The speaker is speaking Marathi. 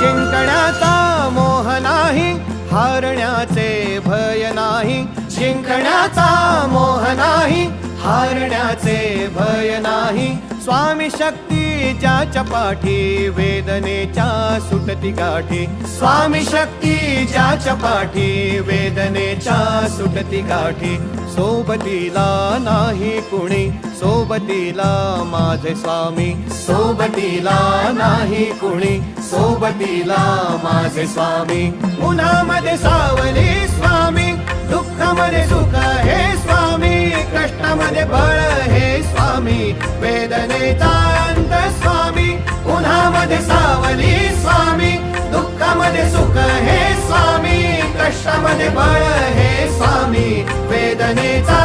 जिंकण्याचा मोह नाही, हारण्याचे भय नाही. जिंकण्याचा मोह नाही, हारण्याचे भय नाही. स्वामी शक्ती ज्याच्या पाठी, वेदनेच्या सुटती गाठी. स्वामी शक्ती ज्याच्या पाठी, वेदनेच्या सुटती गाठी. सोबतीला नाही कुणी, सोबतीला माझे स्वामी. सोबतीला नाही कुणी, सोबतीला माझे स्वामी. उन्हामध्ये सावली स्वामी, दुःखामध्ये सुख हे स्वामी. कष्टामध्ये बळ हे स्वामी, वेदनेचा अंत स्वामी. उन्हामध्ये सावली स्वामी, दुःखामध्ये सुख हे स्वामी. कष्टामध्ये बळ हे स्वामी, वेदनेचा